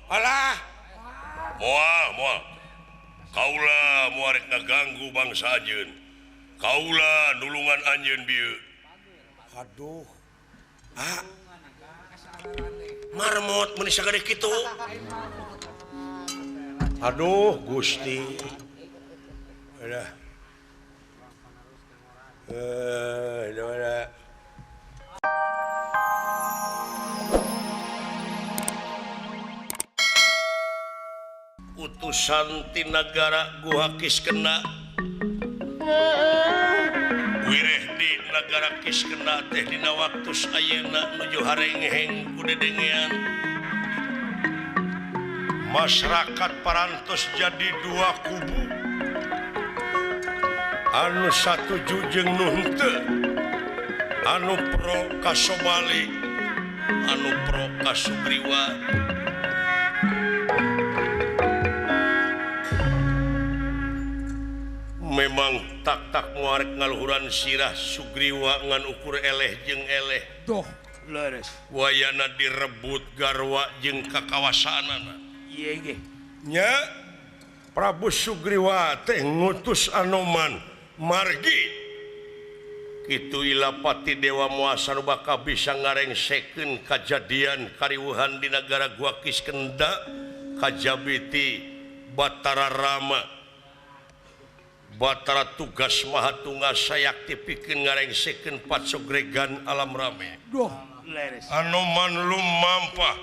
Alah. Moal. Kaula muarek ngaganggu bangsa ajeun. Kaula nulungan anjeun bieu. Aduh. Marmot mun sagede kitu. Aduh, Gusti. Udah. Utusan ti nagara gua Kiskena wireh di nagara Kiskena teh dina waktus ayeuna nuju harengeheng ku dedengean masyarakat parantos jadi dua kubu anu satuju jeung nu henteu anu pro ka Sobali anu pro ka Sugriwa. Memang tak muarek ngaluhuran sirah Sugriwa ngan ukur eleh jeung eleh. Doh, leres. Wayana direbut garwa jeung kakawasanana. Ieu ge. Nya Prabu Sugriwa teh ngutus Anoman margi. Kitu ilapati Dewa Muasa nu bakal bisa ngarengsekeun kajadian kariwuhan di nagara gua Kiskenda kajabiti Batara Rama. Batara tugas Mahatunggal sayakti pikeun ngarengsekeun pacogregan alam rame. Doh, leres. Anoman lumampah.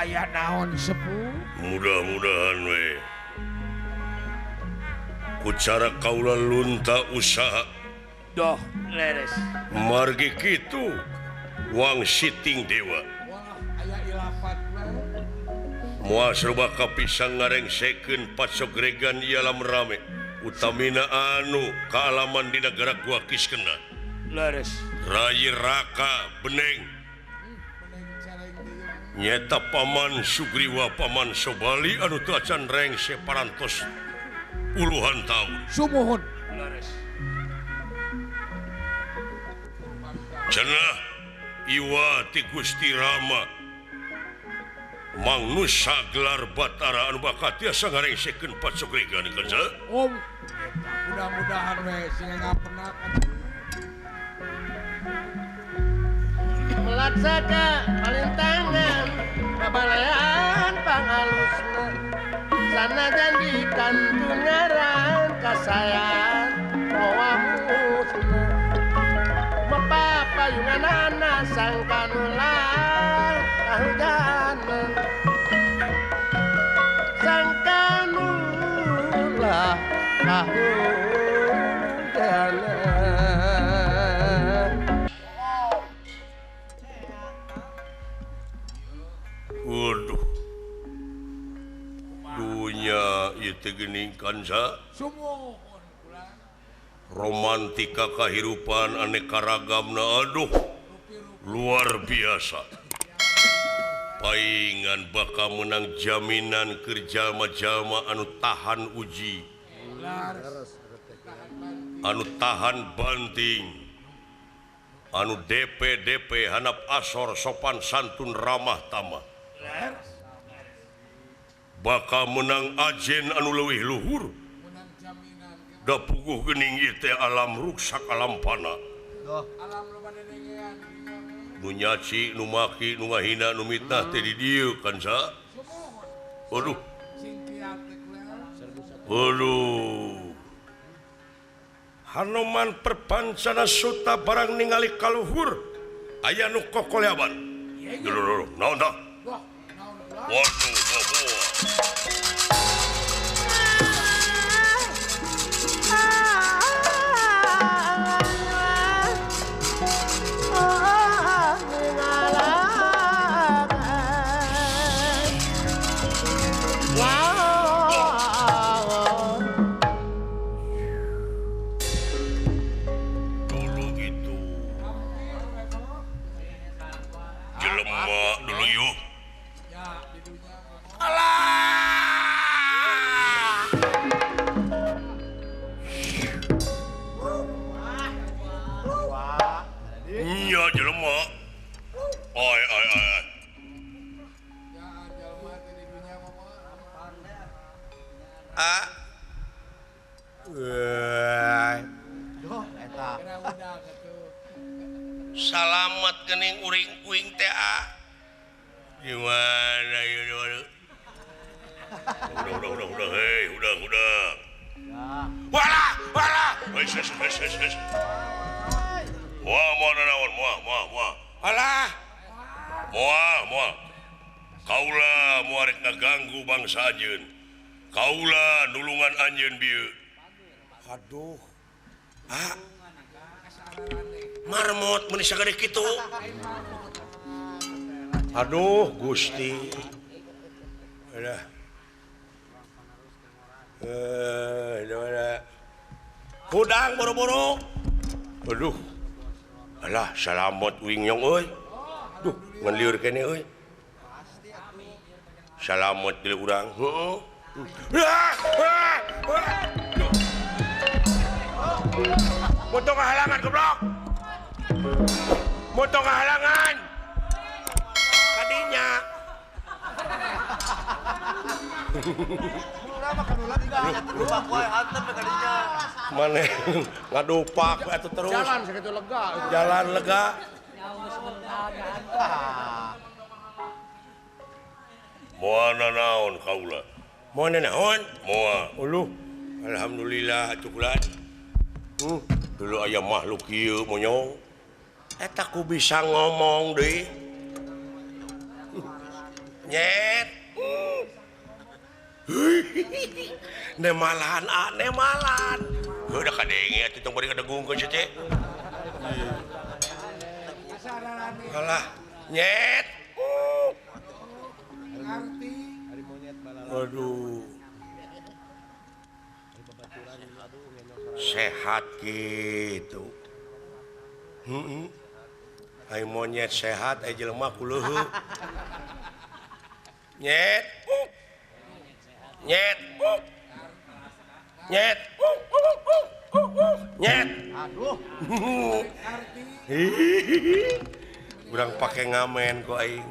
Aya naon sepuh? Mudah-mudahan we. Ku cara kaula lunta usaha. Doh, leres. Margi kitu Wang Siting Dewa. Wah, aya ilafat we. Moal serba kapisang ngarengsekeun pacogregan ieu alam rame. Utamina anu kaalaman di nagara gua Kiskena. Leres. Rai Raka Beneng. Nyeta paman Sugriwa paman Sobali anu teu acan rengse parantos puluhan tahun. Sumuhun. Leres. Cenah iwa ti Gusti Rama Mangnusa gelar Batara anu bakal tiasa ngarengsekeun pacogregan kanca. Om, mudah-mudahan we sing ngapena melaksana palintangan babalayan pangalusna sanajan dikantungaran kasayan mawamusna mapapayunganana sangkanulah kahujanan sangkanulah kahujanan. Waduh. Dunya ieu teh geuning kanca. sumuhun. romantika kehidupan aneka ragamna aduh luar biasa paingan bakal menang jaminan kerja jalma anu tahan uji anu tahan banting anu DP handap asor sopan santun ramah tamah bakal menang ajen anu leuwih luhur da puguh geuning ieu teh alam ruksak alam pana nu nyaci nu maki nu ngahina nu mitnah teh di dieu kan sa aduh Hanoman perpancana suta barang ningali kaluhur aya nu kokoleaban naon tah waduh salamat gening uring kuing teh gimana ieu udah hei udah wala wes moal naon moal alah moal kaula moal rek ngaganggu bangsa ajeun kaula nulungan anjeun bieu aduh marmot mun sagede kitu aduh Gusti udah hudang boro-boro aduh alah salamet uing nyong euy duh ngan lieur kene euy salamet deui urang heeh moto halangan goblok moto halangan kadinya mana ngadupak atuh terus Jalan segitu lega. jalan lega moana naon kaula moana naon moal uluh alhamdulillah cukulan dulu aya makhluk ieu monyong eta ku bisa ngomong deui nyet nemalan nemalan udah kadenge atuh tong bari kadegungkeun sia teh alah nyet aduh sehat gitu ai monyet sehat ai jelema kuleuheu nyet nyet nyet nyet aduh urang pake ngamen kok aing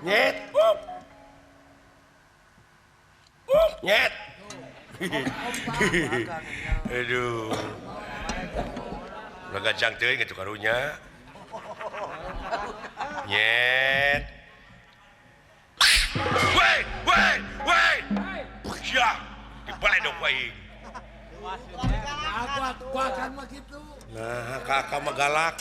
nyet nyet aduh ngagacang teuing atuh karunya nyet weh ya dibalik dong aing aku akan mah gitu nah kakak mah galak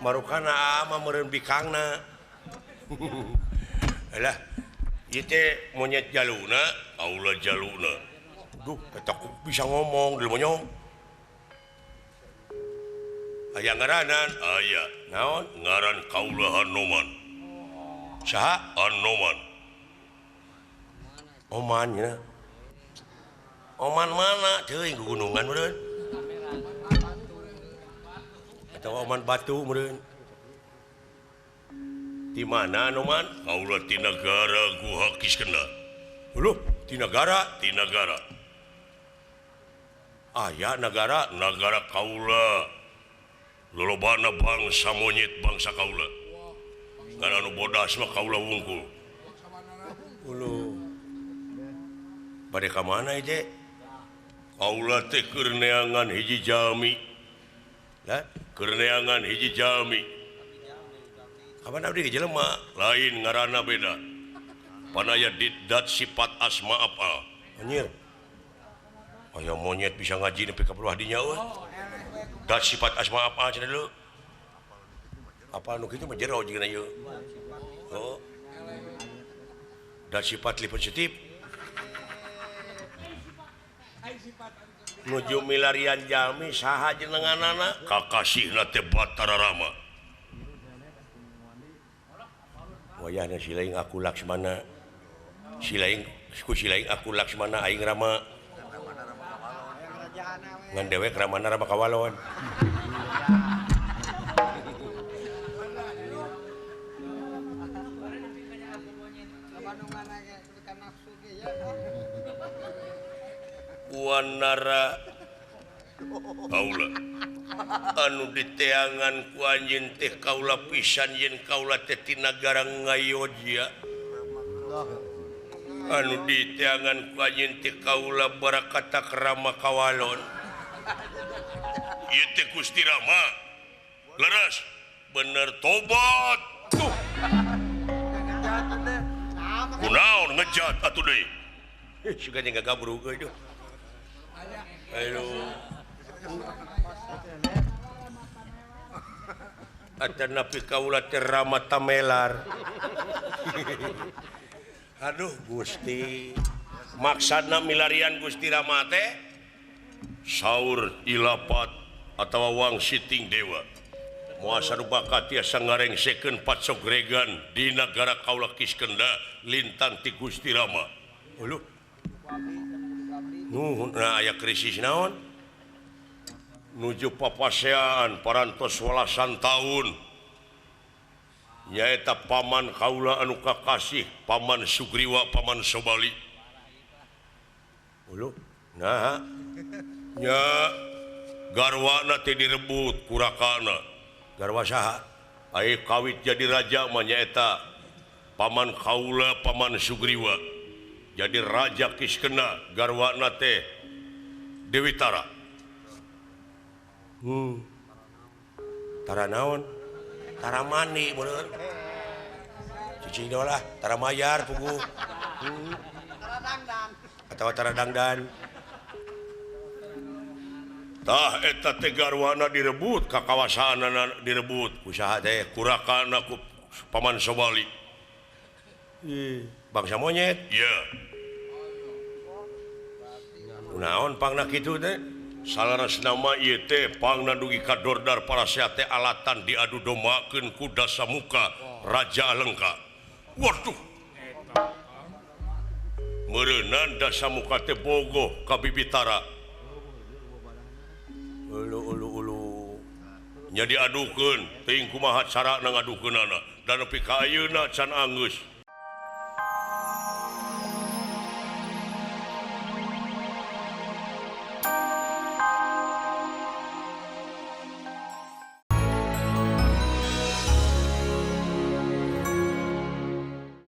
marukana mah meureun bikangna alah ieu teh monyet jaluna kaula jaluna duh eta bisa ngomong deui monyong aya ngaranan aya naon ngaran kaula Hanoman saha Hanoman oman ya Oman mana teuing gunungan meureun eta Oman Batu meureun di mana Oman kaula ti nagara Guha Kiskenda huluh ti negara aya negara kaula lolobana bangsa monyet bangsa kaula ngan anu bodas mah kaula wungkul huluh bade ka mana ieu kaula teh keur neangan hiji jalmi ya keur neangan hiji jalmi kapan abdi jelema lain ngaranna beda panaya dat sifat asma apa anjir aya monyet bisa ngaji nepi ka peruah dinya euy dat sifat asma apa cenah dulu apa anu kitu mah jero jeung ieu oh dat sifat li positif nuju milarian jalmi saha jenenganana kakasihna teh Batara Rama wayahna silaing aku Laksmana silaing aku Laksmana aing Rama ngan dewek Ramana Rama Kawalon wanara kaula anu diteangan ku anjeun teh kaula pisan yen kaula teh ti nagara Ngayogya anu diteangan ku anjeun teh kaula barakata Rama Kawalon ieu teh Gusti Rama leres bener tobat tuh kunaon ngejat atuh deui suka nya gabru euy ayo atanapi kaula teh Rama Tamelar aduh Gusti maksudna milarian Gusti Rama teh saur ilapat atawa wang siting dewa moal sarupa tiasa ngarengsekeun patsogregan di nagara kaula Kiskenda lintang ti Gusti Rama uluh nah aya krisis naon nuju papasean parantos 12 tahun nyaeta paman kaula anu kakasih paman Sugriwa paman Sobali uluh nah nya garwana teh direbut kurakana garwa saha aya kawit jadi raja mah nyaeta paman kaula paman Sugriwa jadi raja Kiskena garwana teh Dewi Tara Tara naon Tara mani bener cicing lah Tara mayar pugu atau Tara dangdan tah eta teh garwana direbut ka kawasanana direbut usaha teh kurakana ku paman Sobali bangsa monyet ya naon pangna kitu teh salarasna mah ieu teh pangna dugi ka Dordar Parasea teh alatan diadu dombakeun ku Dasamuka Raja Alengka waduh meureunan Dasamuka teh bogoh ka Bibitara ulu nya diadukeun teuing kumaha carana ngadukeunana dan nepi ka ayeuna can anggeus